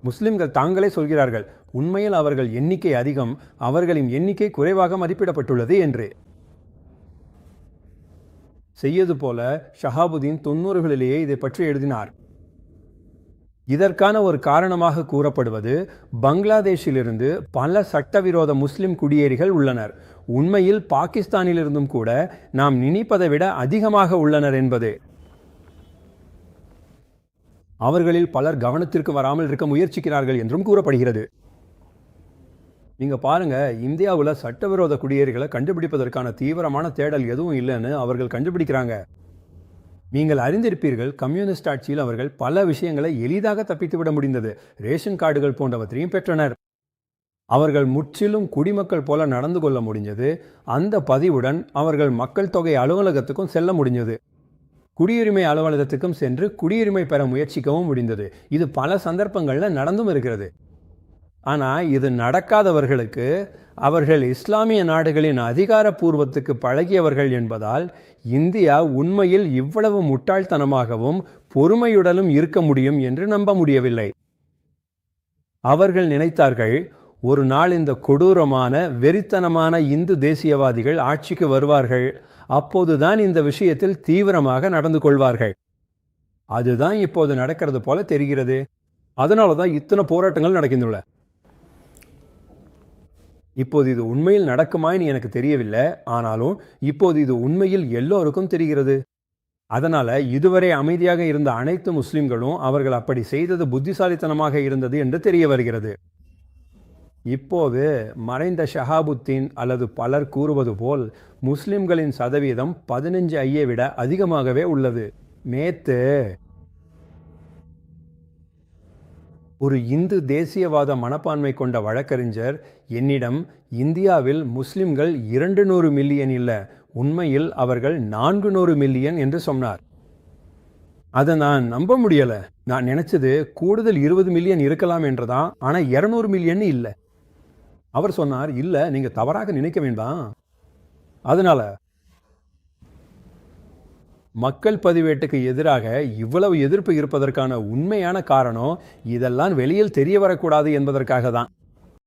முஸ்லிம்கள் தாங்களே சொல்கிறார்கள், உண்மையில் அவர்கள் எண்ணிக்கை அதிகம், அவர்களின் எண்ணிக்கை குறைவாக மதிப்பிடப்பட்டுள்ளது என்று. செய்யது போல ஷஹாபுதீன் 90களிலேயே இதை பற்றி எழுதினார். இதற்கான ஒரு காரணமாக கூறப்படுவது, பங்களாதேஷிலிருந்து பல சட்டவிரோத முஸ்லிம் குடியேறிகள் உள்ளனர். உண்மையில் பாகிஸ்தானிலிருந்தும் கூட நாம் நினைப்பதை விட அதிகமாக உள்ளனர் என்பது. அவர்களில் பலர் கவனத்திற்கு வராமல் இருக்க முயற்சிக்கிறார்கள் என்றும் கூறப்படுகிறது. நீங்க பாருங்க, இந்தியாவில் சட்டவிரோத குடியேறிகளை கண்டுபிடிப்பதற்கான தீவிரமான தேடல் எதுவும் இல்லைன்னு அவர்கள் கண்டுபிடிக்கிறாங்க. நீங்கள் அறிந்திருப்பீர்கள், கம்யூனிஸ்ட் ஆட்சியில் அவர்கள் பல விஷயங்களை எளிதாக தப்பித்துவிட முடிந்தது. ரேஷன் கார்டுகள் போன்றவற்றையும் பெற்றனர். அவர்கள் முற்றிலும் குடிமக்கள் போல நடந்து கொள்ள முடிஞ்சது. அந்த பதிவுடன் அவர்கள் மக்கள் தொகை அலுவலகத்துக்கும் செல்ல முடிஞ்சது. குடியுரிமை அலுவலகத்துக்கும் சென்று குடியுரிமை பெற முயற்சிக்கவும் முடிந்தது. இது பல சந்தர்ப்பங்களில் நடந்தும் இருக்கிறது. ஆனால் இது நடக்காதவர்களுக்கு அவர்கள் இஸ்லாமிய நாடுகளின் அதிகாரப்பூர்வத்துக்கு பழகியவர்கள் என்பதால் இந்தியா உண்மையில் இவ்வளவு முட்டாள்தனமாகவும் பொறுமையுடனும் இருக்க முடியும் என்று நம்ப முடியவில்லை. அவர்கள் நினைத்தார்கள், ஒரு நாள் இந்த கொடூரமான வெறித்தனமான இந்து தேசியவாதிகள் ஆட்சிக்கு வருவார்கள், அப்போதுதான் இந்த விஷயத்தில் தீவிரமாக நடந்து கொள்வார்கள். அதுதான் இப்போது நடக்கிறது போல தெரிகிறது. அதனால தான் இத்தனை போராட்டங்கள் நடக்கின்றன. இப்போது இது உண்மையில் நடக்குமான்னு எனக்கு தெரியவில்லை, ஆனாலும் இப்போது இது உண்மையில் எல்லோருக்கும் தெரிகிறது. அதனால இதுவரை அமைதியாக இருந்த அனைத்து முஸ்லிம்களும் அவர்கள் அப்படி செய்தது புத்திசாலித்தனமாக இருந்தது என்று தெரிய வருகிறது. இப்போது மறைந்த ஷஹாபுத்தீன் அல்லது பலர் கூறுவது போல் முஸ்லிம்களின் சதவீதம் 15 விட அதிகமாகவே உள்ளது. நேத்து ஒரு இந்து தேசியவாத மனப்பான்மை கொண்ட வழக்கறிஞர் என்னிடம், இந்தியாவில் முஸ்லிம்கள் 200 மில்லியன் இல்லை, உண்மையில் அவர்கள் 400 மில்லியன் என்று சொன்னார். அதை நான் நம்ப முடியலை. நான் நினைச்சது கூடுதல் 20 மில்லியன் இருக்கலாம் என்றுதான், ஆனால் 200 மில்லியன் இல்லை. அவர் சொன்னார், இல்லை, நீங்கள் தவறாக நினைக்க வேண்டாம். அதனால மக்கள் பதிவேட்டுக்கு எதிராக இவ்வளவு எதிர்ப்பு இருப்பதற்கான உண்மையான காரணம் இதெல்லாம் வெளியில் தெரிய வரக்கூடாது என்பதற்காக தான்.